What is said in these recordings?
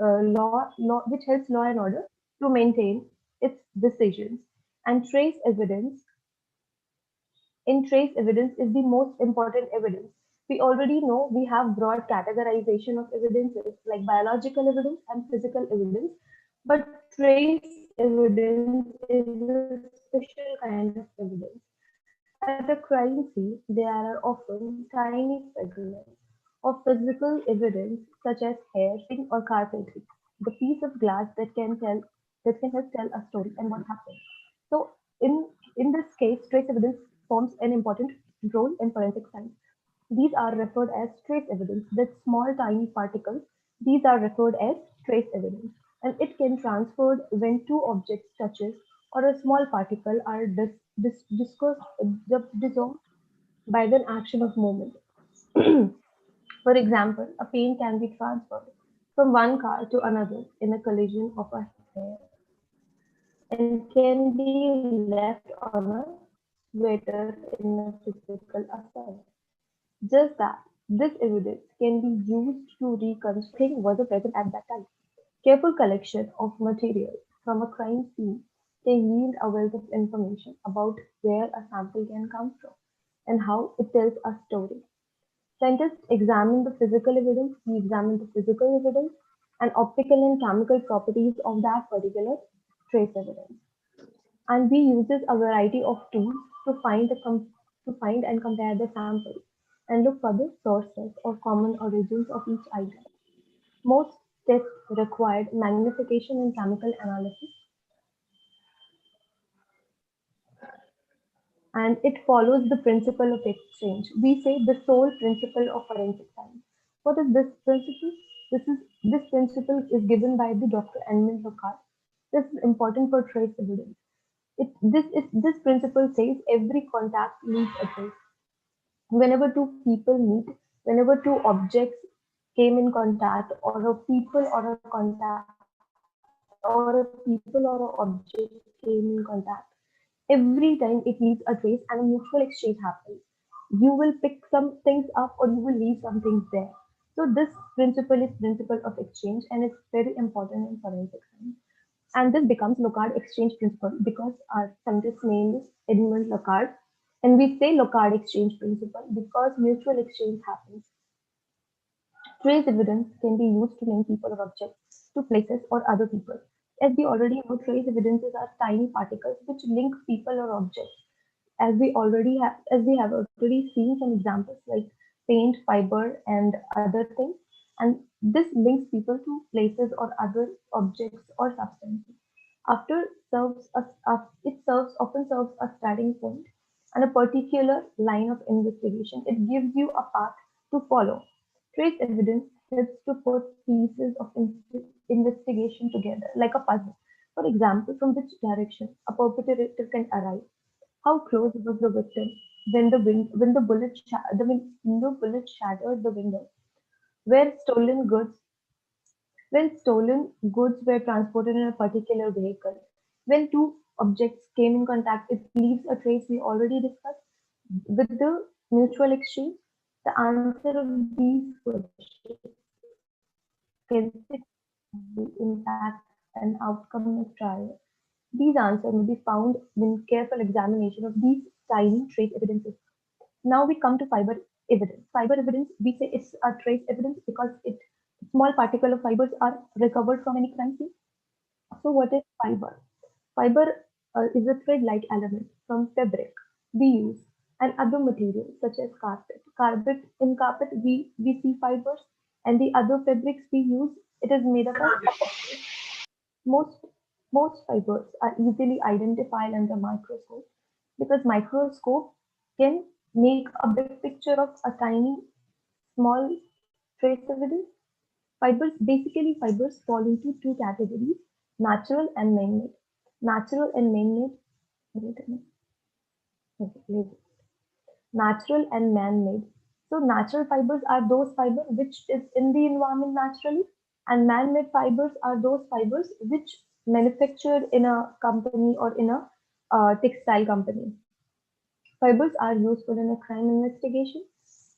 which helps law and order to maintain its decisions. And trace evidence is the most important evidence. We already know we have broad categorization of evidences like biological evidence and physical evidence, but trace evidence is a special kind of evidence. At a crime scene, there are often tiny fragments of physical evidence such as hair, clothing, or carpentry, the piece of glass that can help tell a story and what happened. So in this case, trace evidence forms an important role in forensic science. These are referred as trace evidence. That small tiny particles, these are referred as trace evidence. And it can transferred when two objects touches or a small particle are dissolved by the action of movement. For example, a paint can be transferred from one car to another in a collision of a hair and can be left on a sweater in a physical assault. Just that, this evidence can be used to reconstruct what was present at that time. Careful collection of material from a crime scene can yield a wealth of information about where a sample can come from and how it tells a story. Scientists examine the physical evidence, we examine the physical evidence and optical and chemical properties of that particular trace evidence. And we uses a variety of tools to find and compare the samples and look for the sources or common origins of each item. Most tests required magnification and chemical analysis, and it follows the principle of exchange. We say the sole principle of forensic science. What is this principle? This principle is given by the Dr. Edmund Locard. This is important for trace evidence. This principle says every contact leaves a trace. Whenever two people meet, whenever two objects came in contact, or a people or a contact, or a people or a object came in contact, every time it leaves a trace and a mutual exchange happens. You will pick some things up or you will leave some things there. So this principle is principle of exchange and it's very important in forensic science. And this becomes Locard exchange principle because our scientist's name is Edmund Locard. And we say Locard exchange principle because mutual exchange happens. Trace evidence can be used to link people or objects to places or other people. As we already know, trace evidences are tiny particles which link people or objects. As we have already seen some examples like paint, fiber, and other things. And this links people to places or other objects or substances. After it often serves a starting point and a particular line of investigation. It gives you a path to follow. Trace evidence helps to put pieces of investigation together like a puzzle. For example, from which direction a perpetrator can arrive. How close was the victim when the bullet shattered the window? Where stolen goods when stolen goods were transported in a particular vehicle. When two objects came in contact, it leaves a trace we already discussed. With the mutual exchange, the answer of these questions can significantly impact an outcome of trial. These answers may be found in careful examination of these tiny trace evidences. Now we come to fiber evidence. Fiber evidence, we say it's a trace evidence because small particle of fibers are recovered from any crime scene. So what is fiber? Fiber is a thread-like element from fabric we use and other materials such as carpet. In carpet we see fibers and the other fabrics we use it is made up of most most fibers are easily identified under microscope because microscope can make a big picture of a tiny small trace evidence. Fibers fall into two categories, natural and man-made. Natural and man-made, wait a minute. Okay, natural and man-made. So natural fibers are those fibers which is in the environment naturally, and man-made fibers are those fibers which manufactured in a company or in a textile company. Fibers are useful in a crime investigation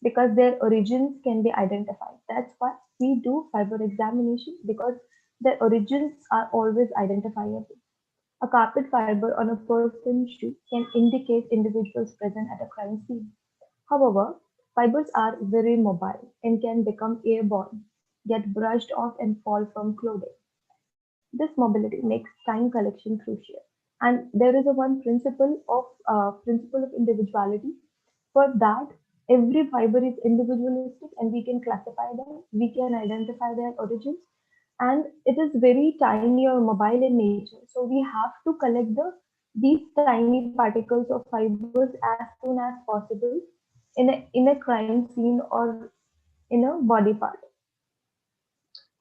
because their origins can be identified. That's why we do fiber examination because their origins are always identifiable. A carpet fiber on a person's shoe can indicate individuals present at a crime scene. However, fibers are very mobile and can become airborne, get brushed off and fall from clothing. This mobility makes time collection crucial. And there is a one principle of individuality. For that, every fiber is individualistic and we can classify them, we can identify their origins, and it is very tiny or mobile in nature. So we have to collect these tiny particles of fibers as soon as possible in a crime scene or in a body part.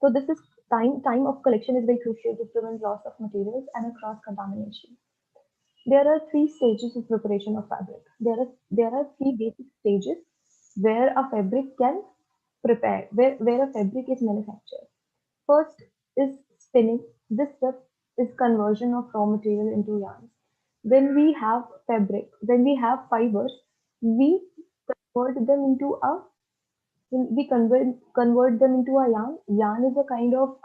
So this is time of collection is very crucial to prevent loss of materials and a cross contamination. There are three stages of preparation of fabric. There are three basic stages where a fabric can prepare, where a fabric is manufactured. First is spinning. This step is conversion of raw material into yarns. When we have fibers, we convert them into a we convert them into a yarn. Yarn is a kind of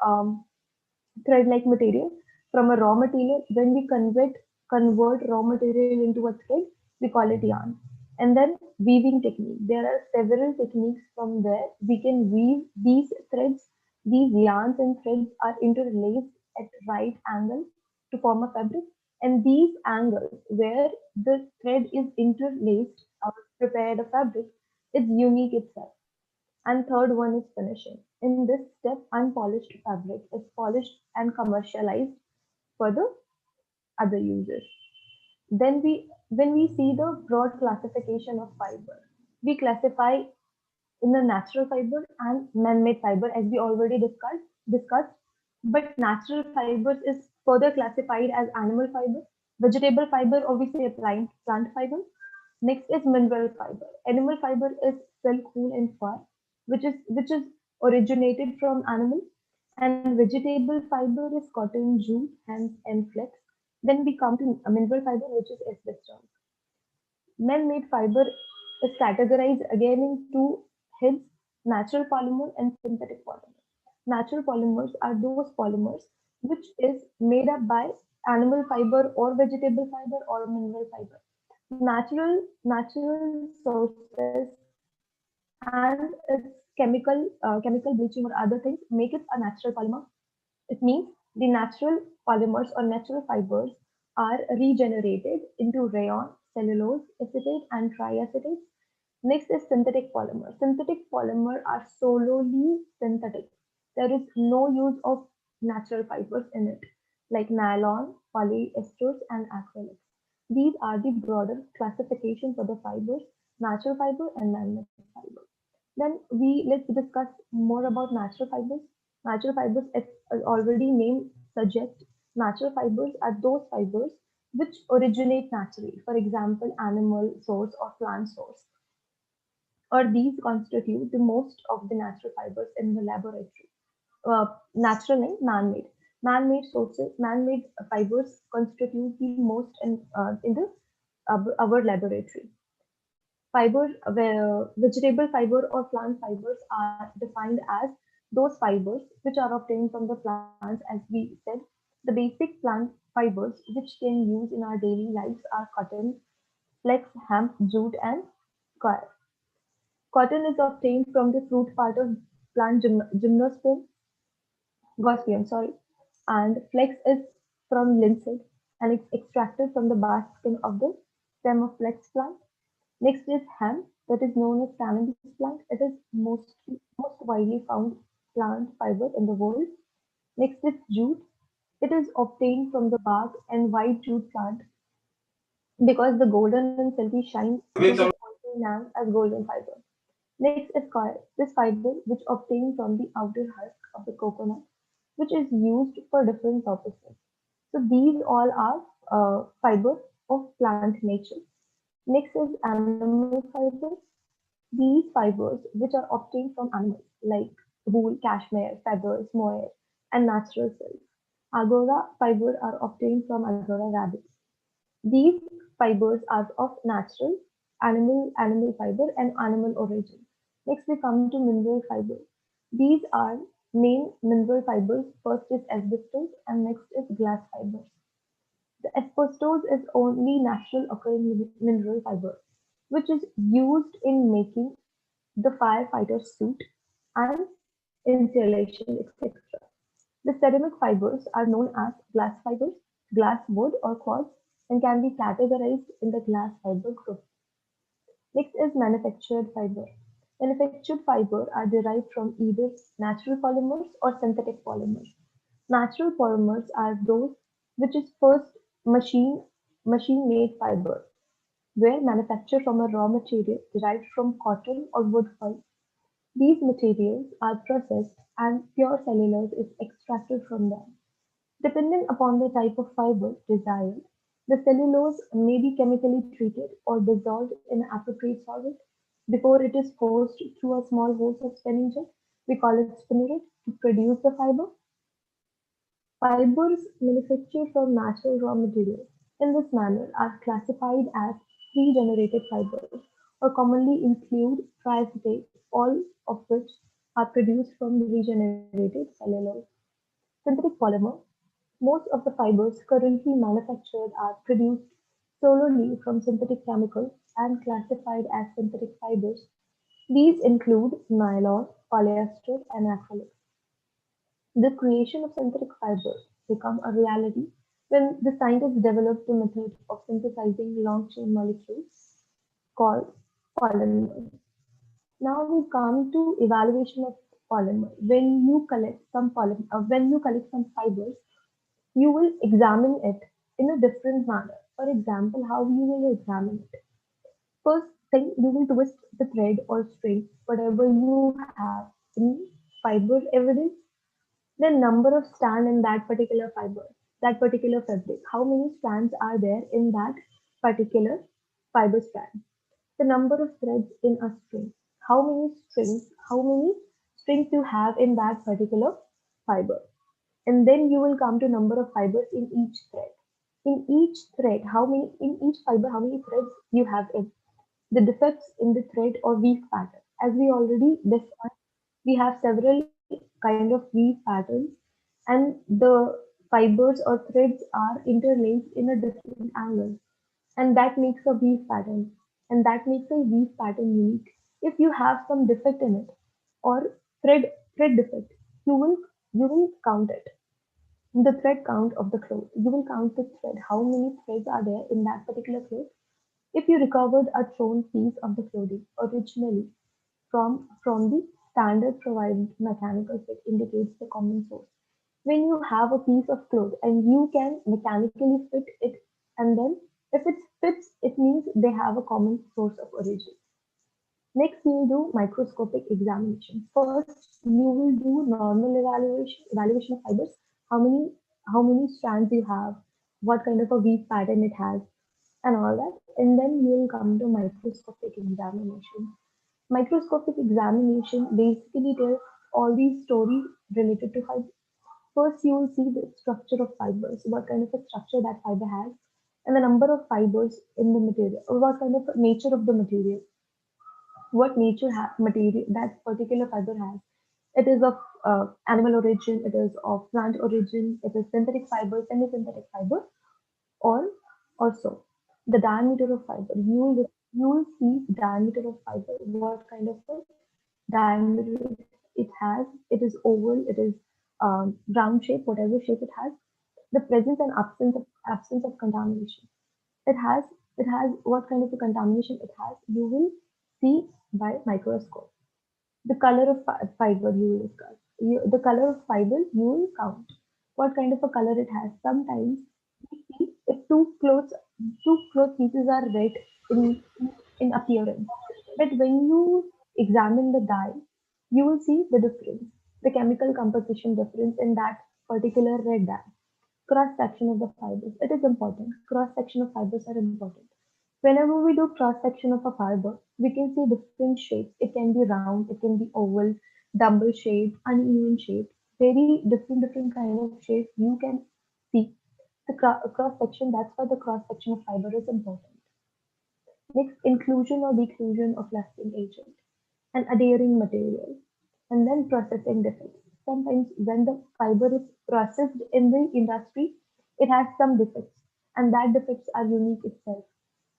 thread-like material from a raw material. When we convert raw material into a thread, we call it yarn. And then weaving technique. There are several techniques from where we can weave these threads. These yarns and threads are interlaced at right angle to form a fabric. And these angles where the thread is interlaced or prepared a fabric is unique itself. And third one is finishing. In this step, unpolished fabric is polished and commercialized for the other users. When we see the broad classification of fiber, we classify in the natural fiber and man-made fiber as we already discussed. But natural fibers is further classified as animal fiber, vegetable fiber, or we say plant fiber. Next is mineral fiber. Animal fiber is silk, wool, and fur, which is originated from animal, and vegetable fiber is cotton, jute, hemp, and flax. Then we come to a mineral fiber, which is asbestos. Man-made fiber is categorized again in two heads: natural polymer and synthetic polymer. Natural polymers are those polymers which is made up by animal fiber or vegetable fiber or mineral fiber. Natural sources and its chemical bleaching or other things make it a natural polymer. It means the natural polymers or natural fibers are regenerated into rayon, cellulose, acetate, and triacetate. Next is synthetic polymer. Synthetic polymer are solely synthetic. There is no use of natural fibers in it, like nylon, polyesters, and acrylics. These are the broader classification for the fibers: natural fiber and man-made fiber. Then let's discuss more about natural fibers. Natural fibers, as already name suggests, natural fibers are those fibers which originate naturally. For example, animal source or plant source, or these constitute the most of the natural fibers in the laboratory. Natural and man-made. Man-made fibers constitute the most in the our laboratory. Fibers, where vegetable fiber or plant fibers are defined as those fibers which are obtained from the plants, as we said. The basic plant fibers which can use in our daily lives are cotton, flax, hemp, jute, and coir. Cotton is obtained from the fruit part of plant gospeum, sorry, and flax is from linseed, and it's extracted from the bark skin of the stem of flax plant. Next is hemp, that is known as cannabis plant. It is most widely found plant fiber in the world. Next is jute. It is obtained from the bark and white jute plant because the golden and silky shine. It is also known as golden fiber. Next is coir. This fiber, which obtained from the outer husk of the coconut, which is used for different purposes. So these all are fibers of plant nature. Next is animal fibers. These fibers, which are obtained from animals like wool, cashmere, feathers, mohair, and natural silk. Agora fibers are obtained from Agora rabbits. These fibers are of natural, animal fiber and animal origin. Next, we come to mineral fiber. These are main mineral fibers. First is asbestos and next is glass fibers. The asbestos is only natural occurring mineral fiber, which is used in making the firefighter suit and insulation, etc. The ceramic fibers are known as glass fibers, glass wood, or quartz, and can be categorized in the glass fiber group. Next is manufactured fiber. Manufactured fiber are derived from either natural polymers or synthetic polymers. Natural polymers are those which is first machine made fiber, were manufactured from a raw material derived from cotton or wood pulp. These materials are processed and pure cellulose is extracted from them. Depending upon the type of fiber desired, the cellulose may be chemically treated or dissolved in appropriate solvent before it is forced through a small hose of spinning jet. We call it spinneret to produce the fiber. Fibers manufactured from natural raw materials in this manner are classified as regenerated fibers or commonly include triacetate, all of which are produced from regenerated cellulose. Synthetic polymer. Most of the fibers currently manufactured are produced solely from synthetic chemicals and classified as synthetic fibers. These include nylon, polyester, and acrylic. The creation of synthetic fibers became a reality when the scientists developed the method of synthesizing long-chain molecules called polymers. Now we come to evaluation of polymer. When you collect some fibers, you will examine it in a different manner. For example, how you will examine it. First thing, you will twist the thread or string, whatever you have in fiber evidence, the number of strands in that particular fiber, that particular fabric, how many strands are there in that particular fiber strand, the number of threads in a string, how many strings you have in that particular fiber, and then you will come to number of fibers in each thread. In each thread, in each fiber, how many threads you have in the defects in the thread or weave pattern. As we already discussed, we have several kind of weave patterns, and the fibers or threads are interlaced in a different angle, and that makes a weave pattern, and that makes a weave pattern unique. If you have some defect in it or thread defect, you will you will count it, the thread count of the cloth. You will count the thread, how many threads are there in that particular cloth. If you recovered a torn piece of the clothing originally from the standard provided mechanical fit indicates the common source. When you have a piece of cloth and you can mechanically fit it, and then if it fits, it means they have a common source of origin. Next, we will do microscopic examination. First, you will do normal evaluation of fibers. How many how many strands you have, what kind of a weave pattern it has, and all that. And then you will come to microscopic examination. Microscopic examination basically tells all these stories related to fibers. First, you will see the structure of fibers, what kind of a structure that fiber has, and the number of fibers in the material, or what kind of nature of the material, what material that particular fiber has. It is of animal origin, it is of plant origin, it is synthetic fiber, semi-synthetic fiber, or also the diameter of fiber. You will see diameter of fiber, what kind of a diameter it has. It is oval, it is round shape, whatever shape it has. The presence and absence of contamination. It has it has what kind of a contamination it has. You will see by microscope. The color of fiber you will discuss. The color of fiber you will count. What kind of a color it has. Sometimes we see if two cloth pieces are red in in appearance, but when you examine the dye, you will see the difference, the chemical composition difference in that particular red dye. Cross section of the fibers. It is important. Cross section of fibers are important. Whenever we do cross section of a fiber, we can see different shapes. It can be round, it can be oval, double shaped, uneven shaped, very different kind of shapes you can see. The cross section, that's why the cross section of fiber is important. Next, inclusion or declusion of lasting agent and adhering material. And then processing defects. Sometimes when the fiber is processed in the industry, it has some defects, and that defects are unique itself.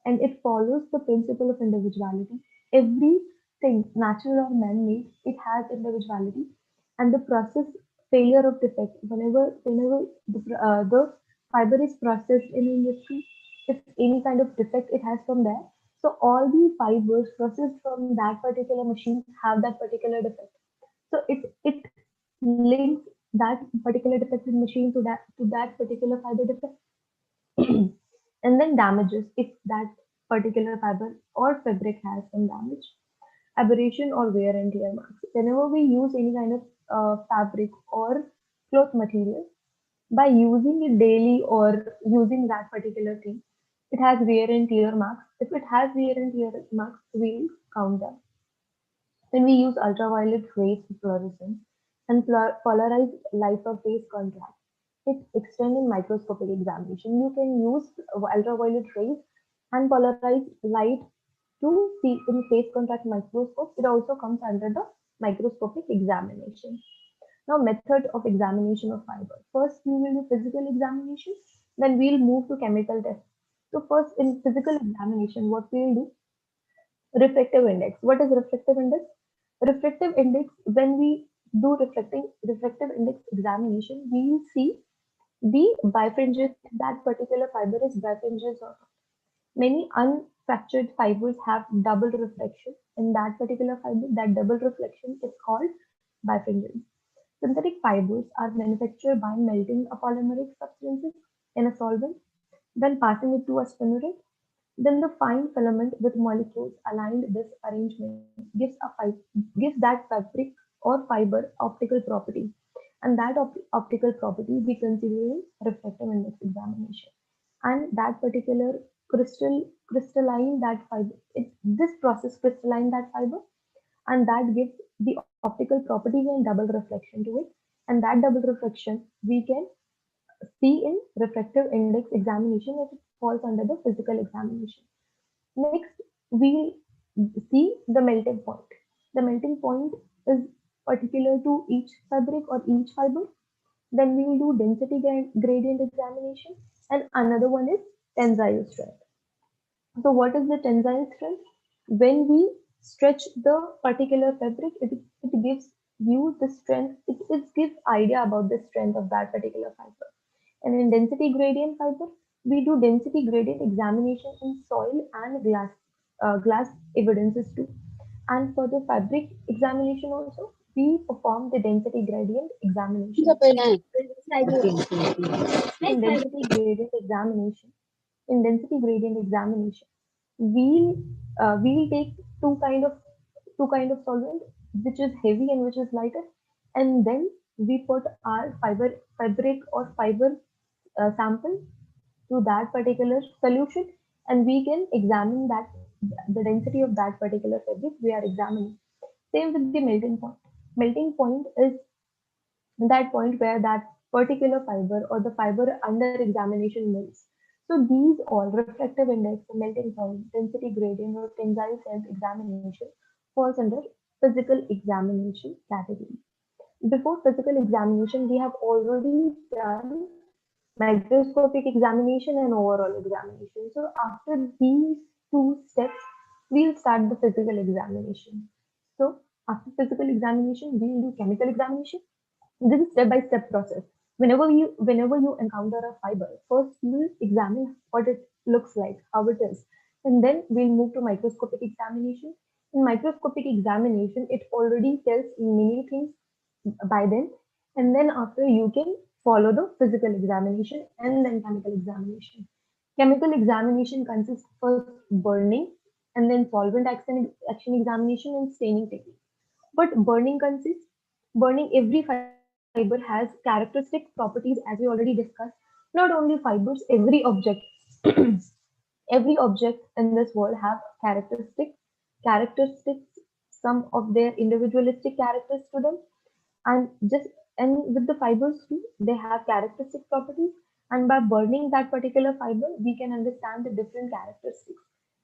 And it follows the principle of individuality. Everything, natural or man-made, it has individuality, and the process failure of defect. Whenever the fiber is processed in industry, if any kind of defect it has from there, so all the fibers processed from that particular machine have that particular defect. So it links that particular defective machine to that particular fiber defect. And then damages if that particular fiber or fabric has some damage, aberration or wear and tear marks. Whenever we use any kind of fabric or cloth material, by using it daily or using that particular thing, it has wear and tear marks. If it has wear and tear marks, we'll count them. Then we use ultraviolet rays fluorescence and polarized light of phase contrast. It extends in microscopic examination. You can use ultraviolet rays and polarized light to see in phase contrast microscope. It also comes under the microscopic examination. Now, method of examination of fiber. First, we will do physical examination. Then we'll move to chemical test. So first, in physical examination, what we'll do, refractive index. What is refractive index? Refractive index, when we do refractive index examination, we will see the bifringes, that particular fiber is bifringes or not. Many unfractured fibers have double reflection. In that particular fiber, that double reflection is called bifringence. Synthetic fibers are manufactured by melting a polymeric substances in a solvent, then passing it to a spinneret. Then the fine filament with molecules aligned this arrangement gives that fabric or fiber optical property, and that optical property we consider in refractive index examination. And that particular crystalline that fiber, this process crystalline that fiber, and that gives the optical property and double reflection to it. And that double reflection we can see in refractive index examination as it falls under the physical examination. Next, we see the melting point. The melting point is particular to each fabric or each fiber. Then we will do density gradient examination, and another one is tensile strength. So what is the tensile strength? When we stretch the particular fabric, it gives you the strength, it gives idea about the strength of that particular fiber. And in density gradient fiber, we do density gradient examination in soil and glass evidences too. And for the fabric examination also, we perform the density gradient examination. In density gradient examination, we'll we'll take two kind of solvent, which is heavy and which is lighter, and then we put our fabric or fiber sample to that particular solution, and we can examine that the density of that particular fabric we are examining. Same with the melting point. Melting point is that point where that particular fiber or the fiber under examination melts. So these all refractive index, melting point, density gradient, or tensile strength examination falls under physical examination category. Before physical examination, we have already done microscopic examination and overall examination. So after these two steps, we'll start the physical examination. So after physical examination, we'll do chemical examination. This is step-by-step process. Whenever you encounter a fiber, first you will examine what it looks like, how it is, and then we'll move to microscopic examination. In microscopic examination, it already tells many things by then, and then after you can follow the physical examination and then chemical examination. Chemical examination consists first burning and then solvent action examination and staining technique. But burning every fiber has characteristic properties as we already discussed. Not only fibers, every object, every object in this world have characteristics, some of their individualistic characters to them, and just and with the fibers too, they have characteristic properties. And by burning that particular fiber, we can understand the different characteristics.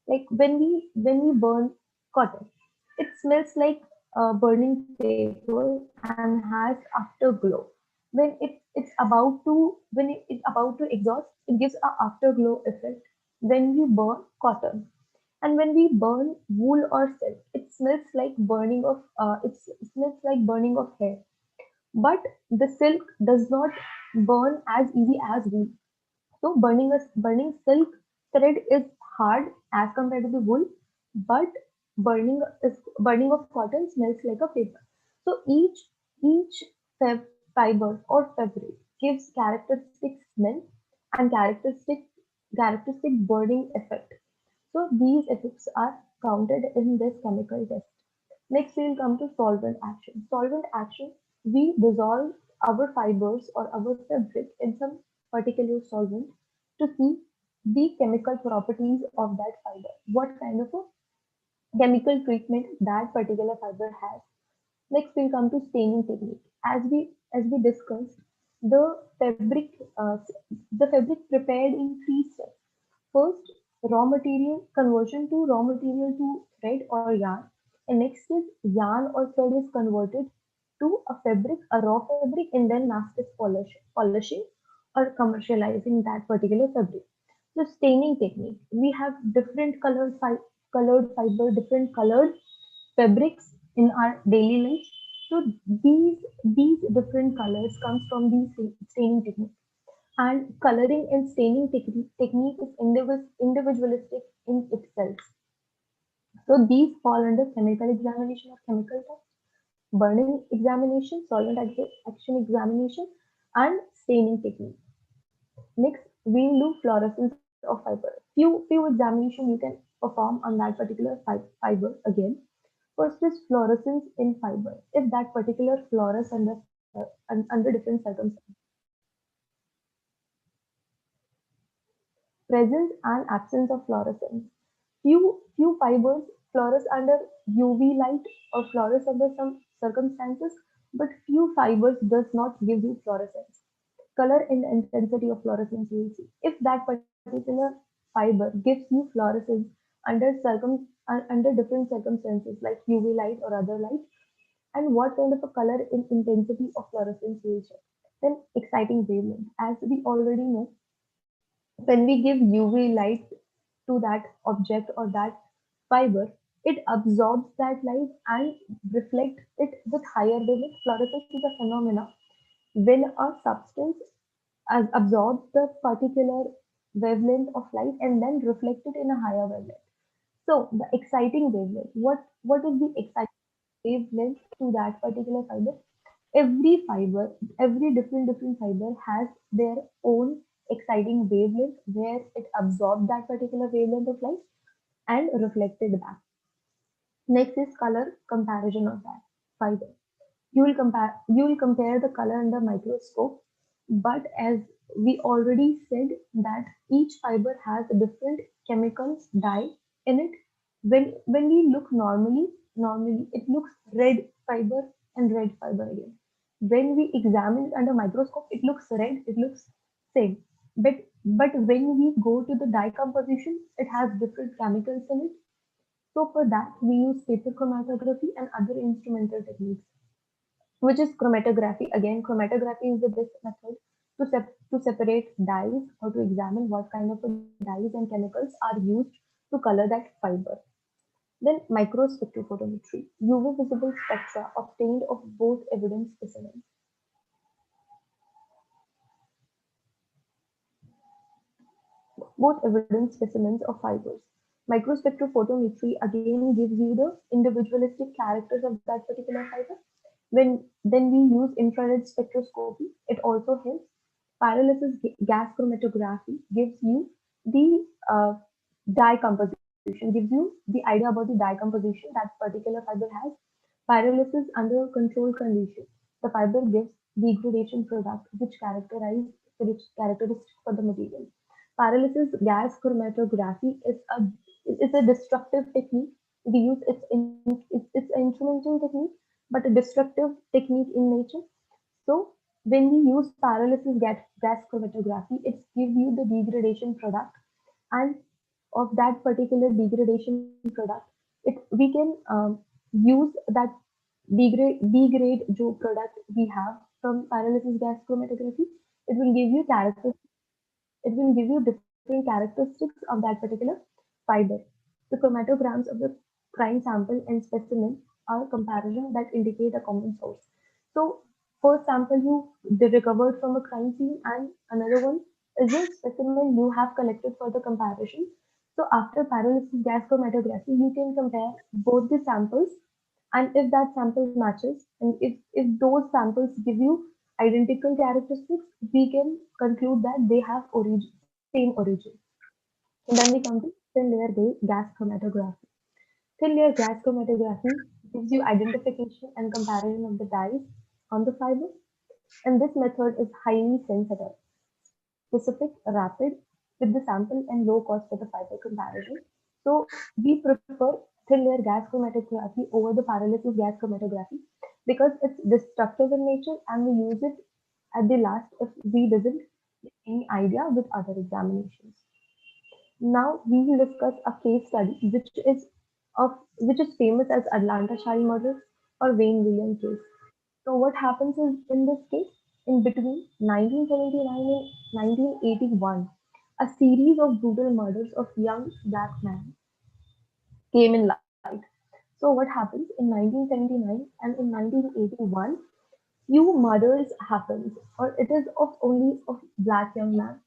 Like when we burn cotton, it smells like burning paper and has afterglow. When it's about to exhaust, it gives a afterglow effect when we burn cotton. And when we burn wool or silk, it smells like burning of hair. But the silk does not burn as easy as wool. So burning silk thread is hard as compared to the wool, but burning of cotton smells like a paper. So each fiber or fabric gives characteristic smell and characteristic burning effect. So these effects are counted in this chemical test. Next, we'll come to solvent action. Solvent action, we dissolve our fibers or our fabric in some particular solvent to see the chemical properties of that fiber. What kind of a chemical treatment that particular fiber has. Next, we'll come to staining technique. As we discussed, the fabric uh, the fabric prepared in three steps. First, raw material conversion to raw material to thread or yarn, and next is yarn or thread is converted to a raw fabric, and then polishing or commercializing that particular fabric. So staining technique. We have different colored fiber, different colored fabrics in our daily life. So these different colors comes from these staining technique. And coloring and staining technique is individualistic in itself. So these fall under chemical examination or chemical test, burning examination, action examination, and staining technique. Next, we'll do fluorescence of fiber. Few examination you can perform on that particular fiber again. First is fluorescence in fiber. If that particular fluoresce under different circumstances, presence and absence of fluorescence. Few fibers fluoresce under UV light or fluoresce under some circumstances, but few fibers does not give you fluorescence. Color and intensity of fluorescence you will see. If that particular fiber gives you fluorescence under different circumstances like UV light or other light, and what kind of a color and intensity of fluorescence you will check. Then exciting wavelength. As we already know, when we give UV light to that object or that fiber, it absorbs that light and reflects it with higher wavelength. Fluorescence is a phenomena when a substance absorbs the particular wavelength of light and then reflects it in a higher wavelength. So the exciting wavelength, what is the exciting wavelength to that particular fiber? Every different fiber has their own exciting wavelength where it absorbs that particular wavelength of light and reflected back. Next is color comparison of that fiber. You will compare the color under microscope, but as we already said that each fiber has a different chemicals dye in it. When we look normally it looks red fiber and red fiber again. When we examine it under microscope, it looks red, it looks same. But when we go to the dye composition, it has different chemicals in it. So for that, we use paper chromatography and other instrumental techniques, which is chromatography. Again, chromatography is the best method to separate dyes or to examine what kind of dyes and chemicals are used to color that fiber. Then microspectrophotometry, UV visible spectra obtained of both evidence specimens. Both evidence specimens of fibers. Microspectrophotometry again gives you the individualistic characters of that particular fiber. When then we use infrared spectroscopy, it also helps. Pyrolysis gas chromatography gives you the dye composition, gives you the idea about the dye composition that particular fiber has. Pyrolysis under controlled conditions, the fiber gives degradation product which characteristic for the material. Pyrolysis gas chromatography is a destructive technique. We use it's an instrumental technique, but a destructive technique in nature. So when we use pyrolysis gas chromatography, it gives you the degradation product, and of that particular degradation product, we can use that. B grade जो product we have from pyrolysis gas chromatography, it will give you character it will give you different characteristics of that particular fiber. The chromatograms of the crime sample and specimen are comparison that indicate a common source. So, first sample they recovered from a crime scene, and another one is a specimen you have collected for the comparison. So, after pyrolysis gas chromatography, you can compare both the samples, and if that sample matches, and if those samples give you identical characteristics, we can conclude that they have same origin. And then we come to thin layer gas chromatography. Thin layer gas chromatography gives you identification and comparison of the dyes on the fiber, and this method is highly sensitive, specific, rapid, with the sample and low cost for the fiber comparison. So we prefer thin layer gas chromatography over the pyrolysis gas chromatography because it's destructive in nature, and we use it at the last if we doesn't get any idea with other examinations. Now we will discuss a case study which is famous as Atlanta child murder or Wayne Williams case. So what happens is in this case, in between 1979 and 1981, a series of brutal murders of young black men came in light. So what happens in 1979 and in 1981, few murders happens, or it is of only of black young man.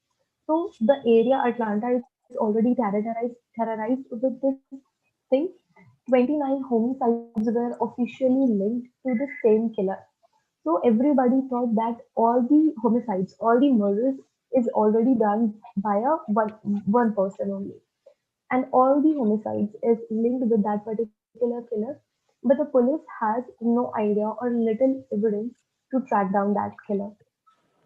So the area Atlanta is already terrorized with this thing. 29 homicides were officially linked to the same killer. So everybody thought that all the homicides, all the murders is already done by one person only, and all the homicides is linked with that particular killer. But the police has no idea or little evidence to track down that killer.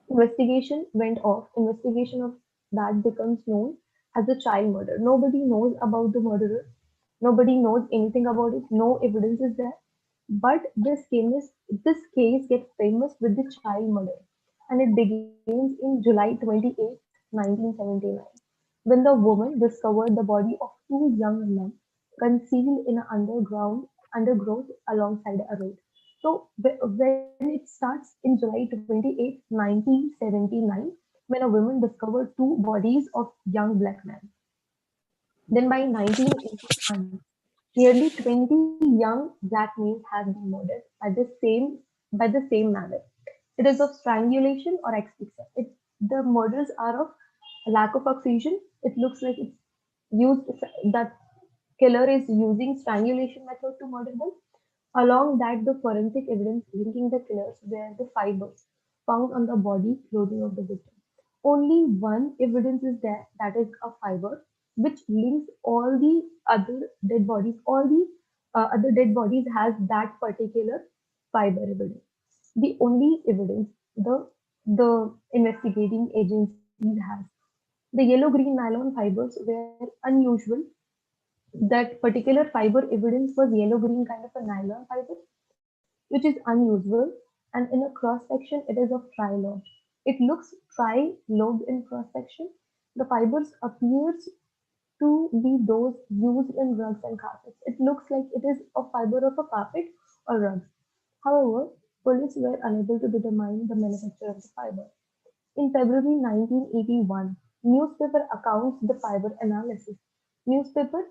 Investigation went off. Investigation of that becomes known as a child murder. Nobody knows about the murderer. Nobody knows anything about it. No evidence is there. But this case gets famous with the child murder, and it begins in July 28, 1979, when the woman discovered the body of two young men concealed in an undergrowth alongside a road. So when it starts in July 28, 1979, when a woman discovered two bodies of young black men. Then by 1981, nearly 20 young black males have been murdered by the same manner. It is of strangulation or asphyxia. The murders are of lack of oxygen. It looks like it's used that killer is using strangulation method to murder them. Along that, the forensic evidence linking the killers were the fibers found on the body clothing of the victim. Only one evidence is there, that is a fiber, which links all the other dead bodies. All the other dead bodies has that particular fiber evidence. The only evidence the investigating agencies has. The yellow-green nylon fibers were unusual. That particular fiber evidence was yellow-green kind of a nylon fiber, which is unusual, and in a cross section it is of tri-lobed. It looks tri-lobed in cross section. The fibers appears to be those used in rugs and carpets. It looks like it is a fiber of a carpet or rugs. However, police were unable to determine the manufacturer of the fiber. In February 1981, newspaper accounts the fiber analysis. Newspaper,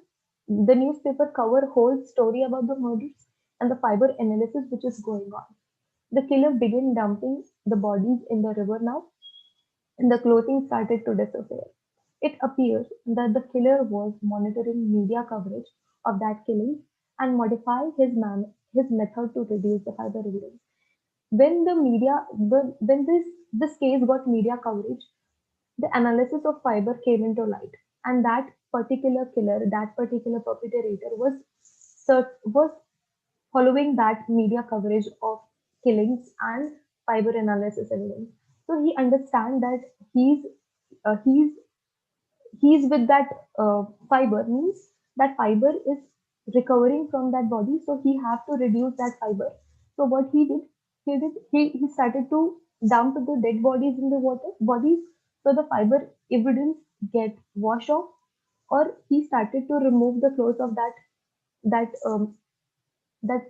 the newspaper cover whole story about the murders and the fiber analysis which is going on. The killer began dumping the bodies in the river now, and the clothing started to disappear. It appears that the killer was monitoring media coverage of that killing and modify his method to reduce the fiber evidence. When this case got media coverage, the analysis of fiber came into light, and that particular killer, that particular perpetrator was following that media coverage of killings and fiber analysis evidence. So he understands that he's uh, he's he's with that fiber, means that fiber is recovering from that body, so he have to reduce that fiber. So what he started to dump the dead bodies in the water bodies, so the fiber evidence get washed off, or he started to remove the clothes of that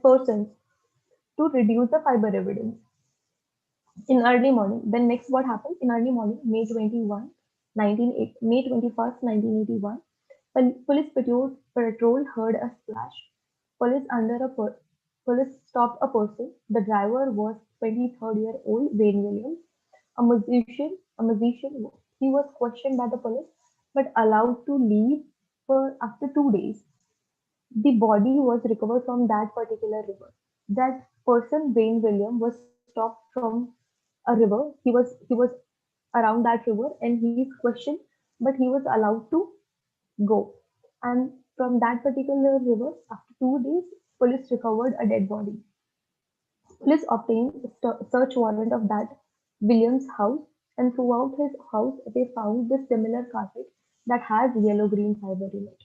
person. to reduce the fiber evidence in early morning. Then next what happened in early morning, May 21st, 1981, police patrol heard a splash. Police under a per- Police stopped a person. The driver was 23-year-old Wayne Williams, a musician. He was questioned by the police, but allowed to leave for after 2 days. The body was recovered from that particular river. That person, Wayne William, was stopped from a river. He was around that river and he is questioned, but he was allowed to go. And from that particular river, after 2 days, police recovered a dead body. Police obtained a search warrant of that Williams' house, and throughout his house, they found this similar carpet that has yellow-green fiber in it.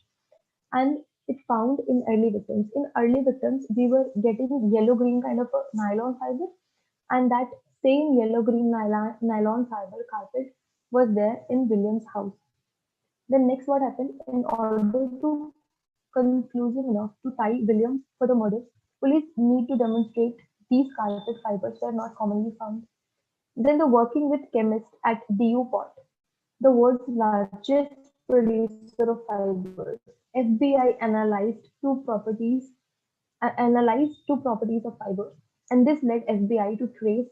And it found in early victims. In early victims, we were getting yellow-green kind of a nylon fiber, and that same yellow-green nylon fiber carpet was there in Williams' house. Then next what happened, in order to conclusive enough to tie Williams for the murder, police need to demonstrate these carpet fibers were not commonly found. Then the working with chemists at DuPont, the world's largest producer of fibers, FBI analyzed two properties of fiber, and this led FBI to trace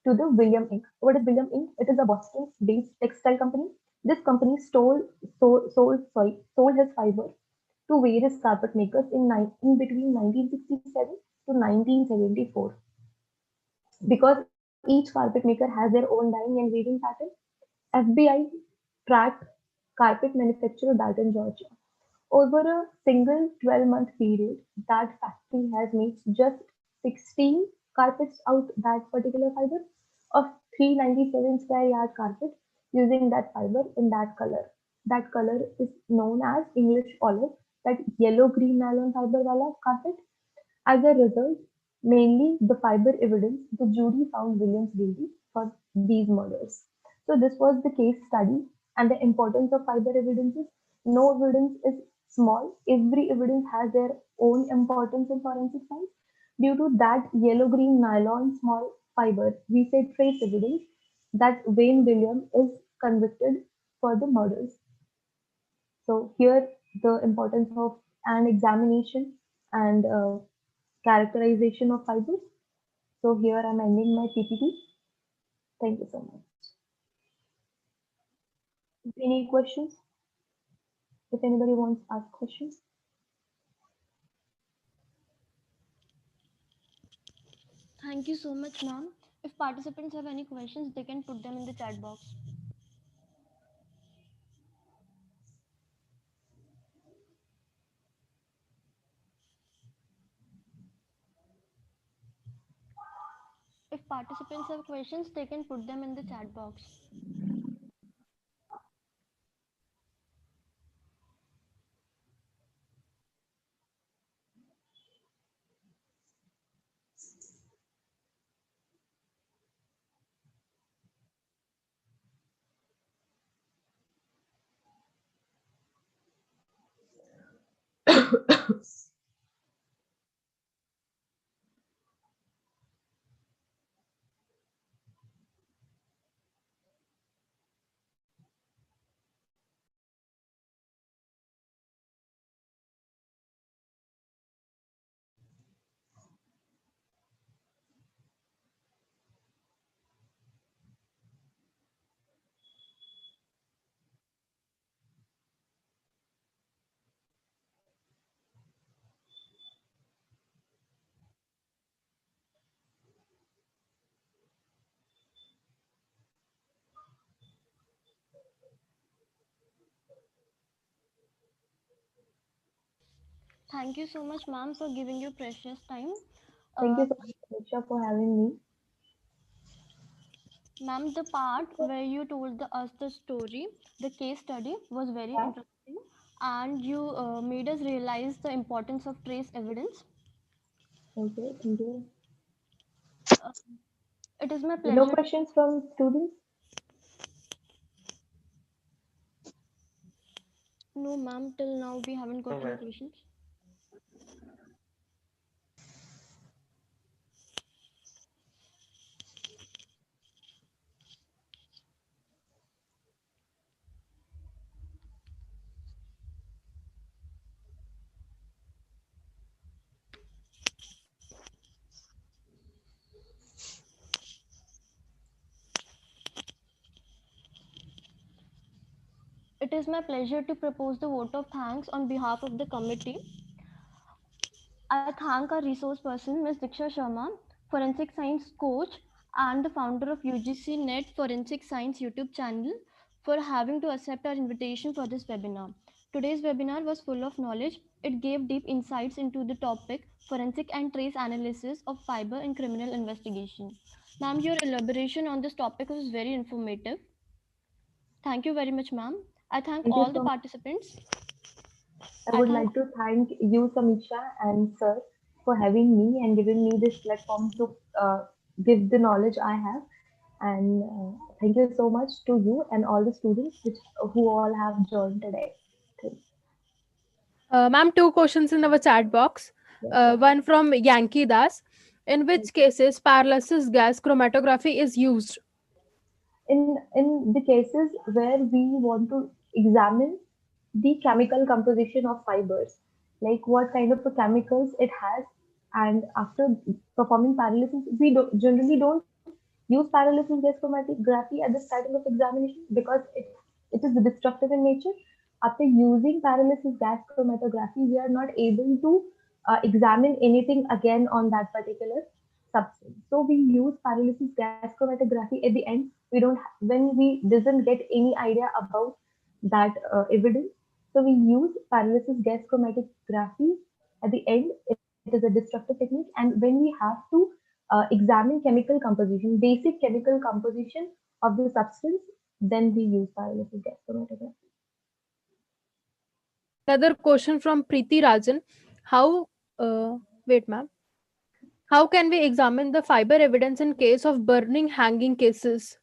to the William Inc. What is William Inc? It is a Boston-based textile company. This company sold his fiber to various carpet makers in between 1967 to 1974. Because each carpet maker has their own dyeing and weaving pattern, FBI tracked carpet manufacturer Dalton, Georgia. Over a single 12-month period, that factory has made just 16 carpets out that particular fiber of 397 square yard carpet using that fiber in that color. That color is known as English olive, that yellow green nylon fiber wala carpet. As a result, mainly the fiber evidence, the jury found Williams guilty for these murders. So this was the case study and the importance of fiber evidences. No evidence is small. Every evidence has their own importance in forensic science. Due to that yellow-green nylon small fiber, we say trace evidence that Wayne Williams is convicted for the murders. So here the importance of an examination and characterization of fibers. So here I'm ending my PPT. Thank you so much. Any questions? If anybody wants to ask questions. Thank you so much, ma'am. If participants have any questions, they can put them in the chat box. If participants have questions, they can put them in the chat box. Thank you so much, ma'am, for giving your precious time. Thank you Uh, so much, Anisha, for having me. Ma'am, the part where you told us the story, the case study was very Yeah. interesting, and you made us realize the importance of trace evidence. Thank you. Thank you. Uh, it is my No pleasure. questions from students? No, ma'am, till now we haven't got any Okay. questions. It is my pleasure to propose the vote of thanks on behalf of the committee. I thank our resource person, Ms. Diksha Sharma, forensic science coach and the founder of UGC Net Forensic Science YouTube channel, for having to accept our invitation for this webinar. Today's webinar was full of knowledge. It gave deep insights into the topic forensic and trace analysis of fiber in criminal investigation. Ma'am, your elaboration on this topic was very informative. Thank you very much, ma'am. I thank Thank you all the so much. participants. I I would thank like to thank you, Samisha and Sir, for having me and giving me this platform to give the knowledge I have. And thank you so much to you and all the students who all have joined today. Thank Ma'am, two questions in our chat box. you. Sure. One from Yankee Das. In Thank which you. cases paralysis gas chromatography is used? In the cases where we want to examine the chemical composition of fibers, like what kind of a chemicals it has, and after performing paralysis, we generally don't use paralysis gas chromatography at the starting of examination because it is destructive in nature. After using paralysis gas chromatography, we are not able to examine anything again on that particular substance. So we use paralysis gas chromatography at the end. We don't when we doesn't get any idea about that evidence. So we use paralysis gas chromatography at the end. It is a destructive technique, and when we have to examine chemical composition, basic chemical composition of the substance, then we use paralysis gas chromatography. Another question from Preeti Rajan. How, wait, ma'am. How can we examine the fiber evidence in case of burning hanging cases?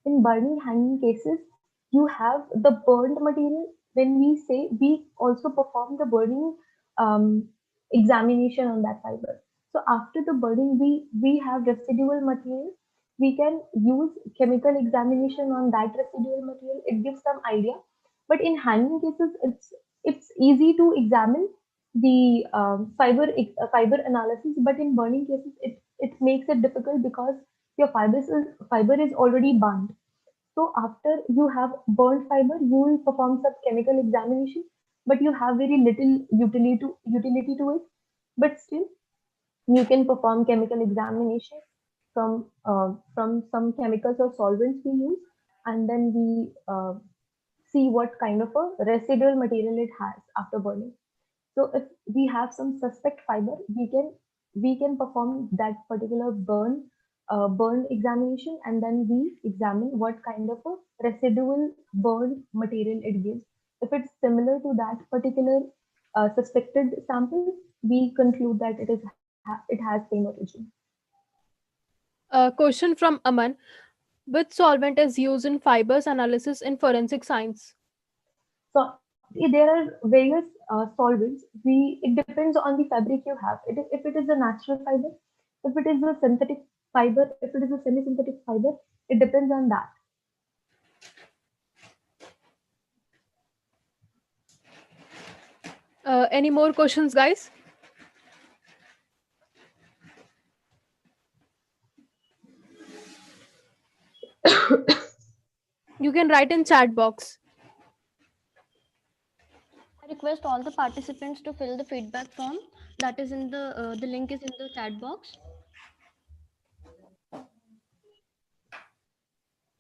In burning hanging cases, you have the burned material. When we say, we also perform the burning um, examination on that fiber. So after the burning, we have residual material. We can use chemical examination on that residual material. It gives some idea. But in hanging cases, it's easy to examine the fiber analysis. But in burning cases, it makes it difficult because your fiber is already burned. So after you have burnt fiber, you will perform some chemical examination, but you have very little utility to it. But still, you can perform chemical examination from some chemicals or solvents we use, and then we see what kind of a residual material it has after burning. So if we have some suspect fiber, we can perform that particular burn examination, and then we examine what kind of a residual burned material it gives. If it's similar to that particular suspected sample, we conclude that it has same origin. Question from Aman. Which solvent is used in fibers analysis in forensic science? So there are various solvents. It depends on the fabric you have. If it is a natural fiber, if it is a synthetic fiber, if it is a semi-synthetic fiber, it depends on that. Any more questions, guys? You can write in chat box. I request all the participants to fill the feedback form that is in the link is in the chat box.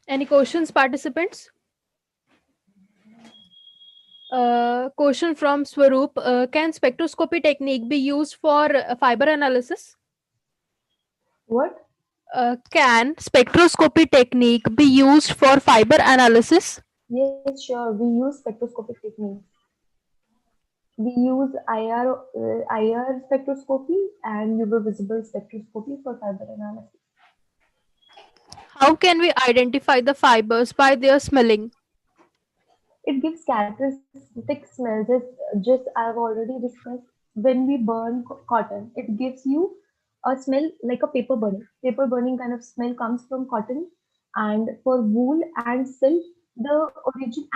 Any questions, participants? Question from Swaroop. Can spectroscopy technique be used for fiber analysis? What? Can spectroscopy technique be used for fiber analysis? Yes, sure. We use spectroscopic techniques. We use IR spectroscopy and UV visible spectroscopy for fiber analysis. How can we identify the fibers by their smelling? It gives characteristic smell. Just I've already discussed. When we burn cotton, it gives you a smell like a paper burning. Paper burning kind of smell comes from cotton, and for wool and silk, the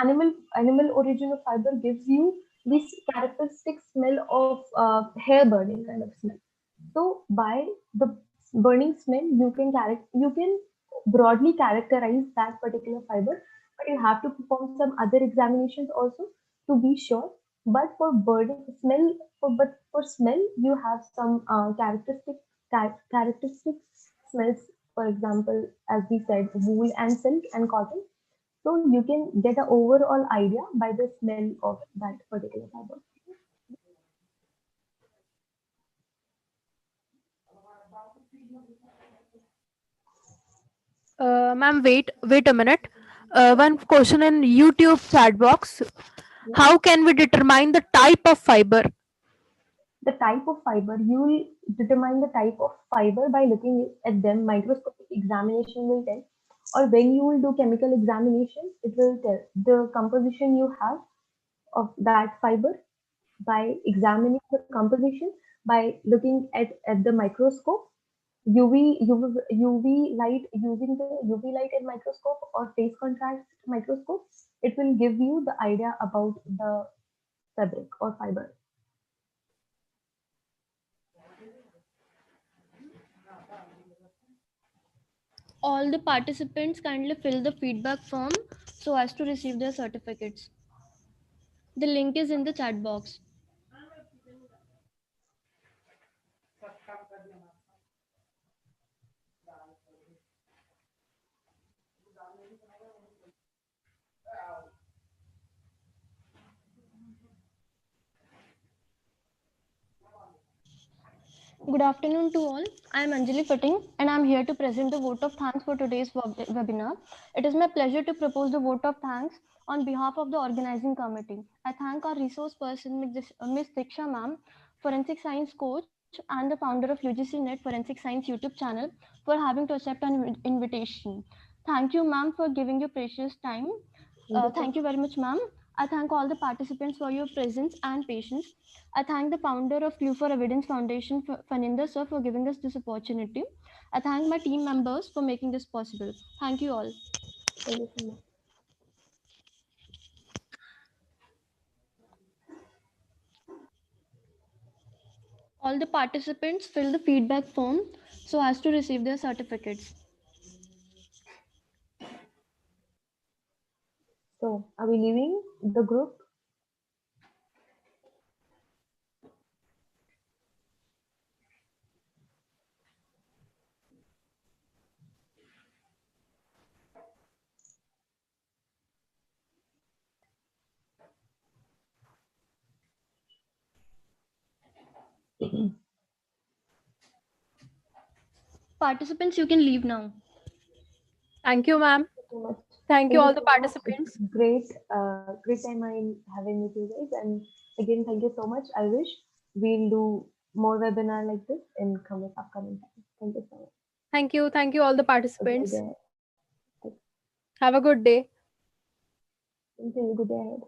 animal origin of fiber gives you this characteristic smell of hair burning kind of smell. So by the burning smell, you can broadly characterize that particular fiber but you have to perform some other examinations also to be sure. But for burning smell, for smell, you have some characteristic smells. For example, as we said, wool and silk and cotton. So you can get an overall idea by the smell of that particular fiber. Ma'am, wait a minute. One question in YouTube chat box. Yeah. How can we determine the type of fiber? The type of fiber, you will determine the type of fiber by looking at them. Microscopic examination will tell, or when you will do chemical examination, it will tell the composition you have of that fiber by examining the composition, by looking at the microscope, UV light, using the UV light and microscope or phase contrast microscope. It will give you the idea about the fabric or fiber. All the participants kindly fill the feedback form so as to receive their certificates. The link is in the chat box. Good afternoon to all. I am Anjali Fatting and I am here to present the vote of thanks for today's webinar. It is my pleasure to propose the vote of thanks on behalf of the organizing committee. I thank our resource person, Ms. Diksha ma'am, forensic science coach and the founder of UGC Net Forensic Science YouTube channel for having to accept an invitation. Thank you ma'am for giving your precious time. Thank you so Thank you very much ma'am. I thank all the participants for your presence and patience. I thank the founder of Clue for Evidence Foundation, Faninder sir, for giving us this opportunity. I thank my team members for making this possible. Thank you all. Thank you so much. All the participants fill the feedback form so as to receive their certificates. So are we leaving the group? Participants, you can leave now. Thank you, ma'am. So much. Thank you, Thank you all the so much. It's participants. great time I'm having with you guys. And again, thank you so much. I wish we'll do more webinar like this in coming upcoming time. Thank you so much. Thank you, all the A great participants. day. Have a good day. Thank you. Good day ahead.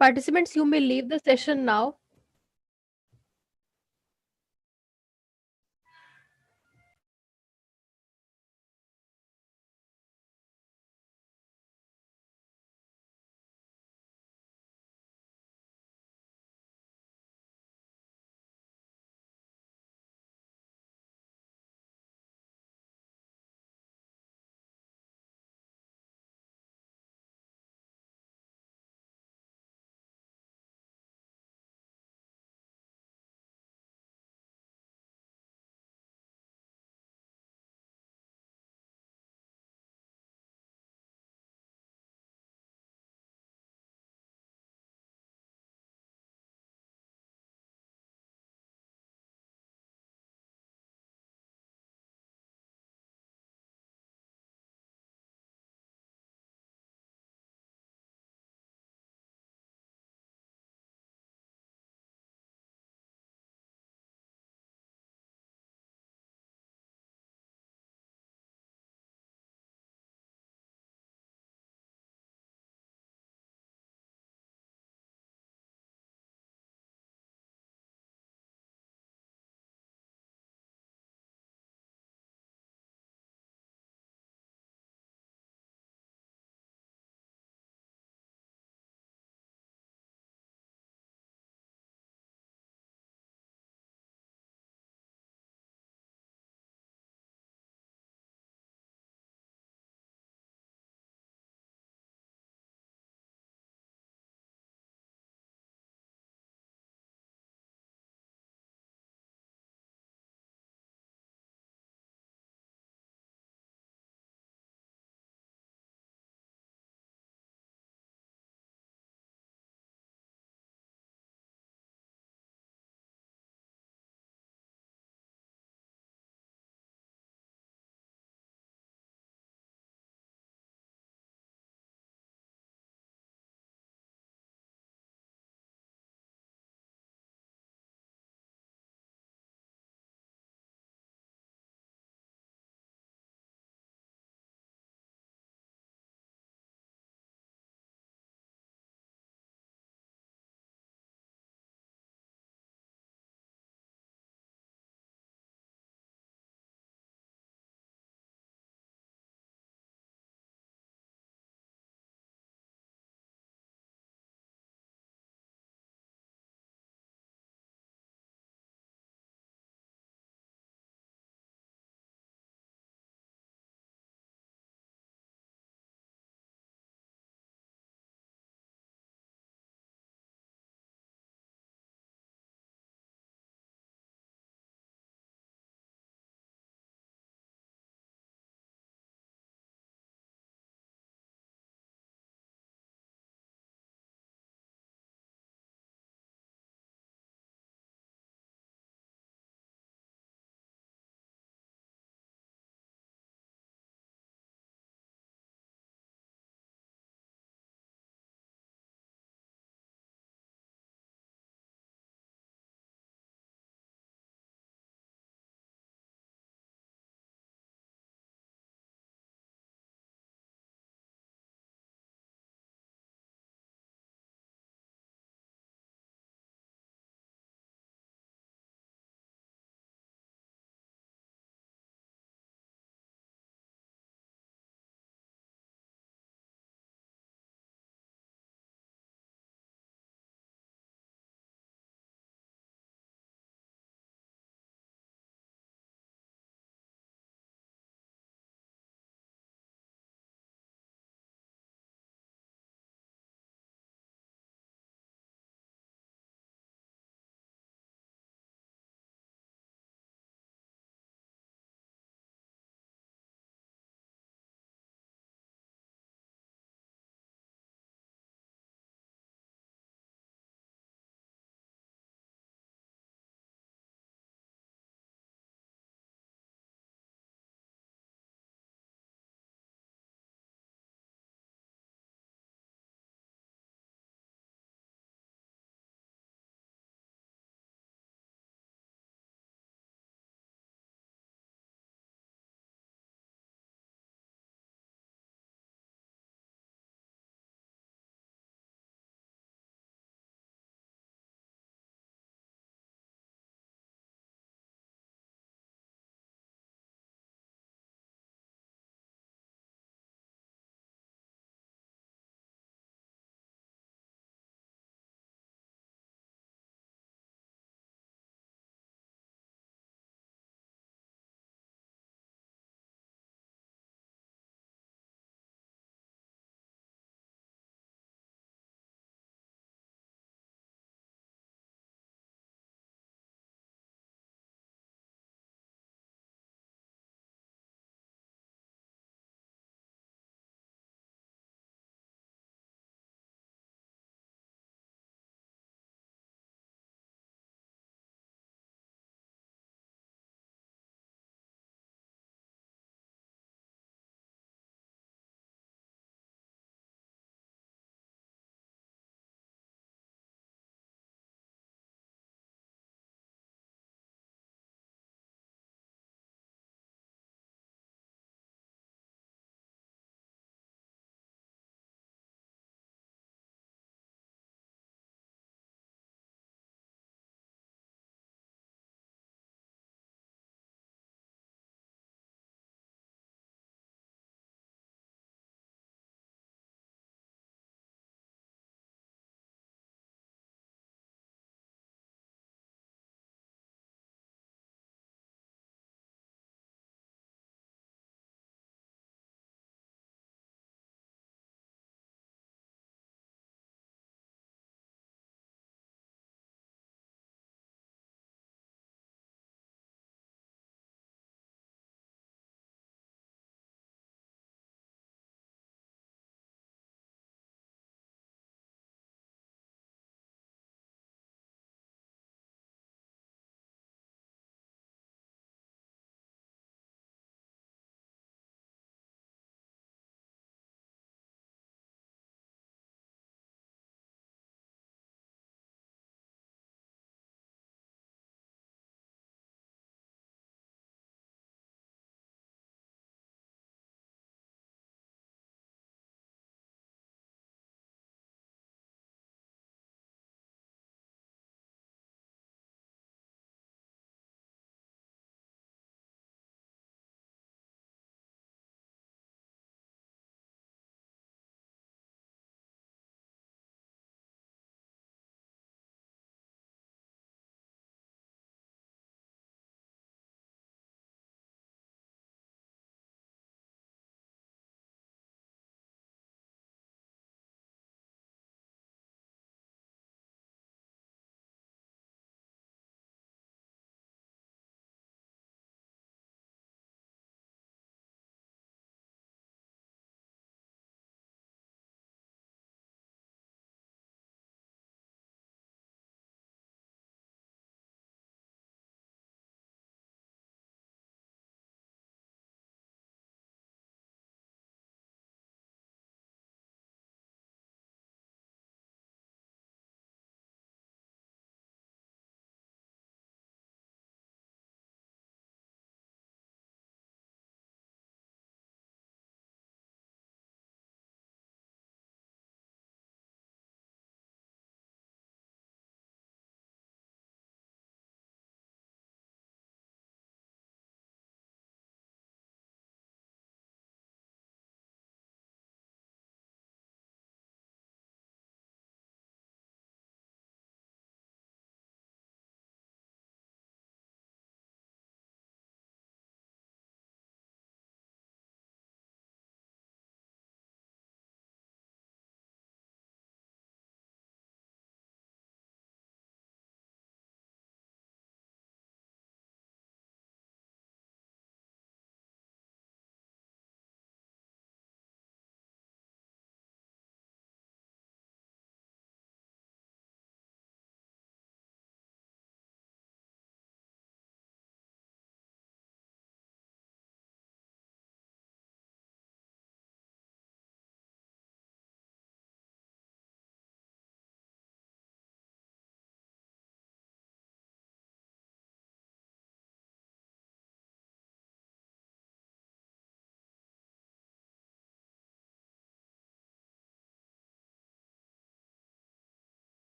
Participants, you may leave the session now.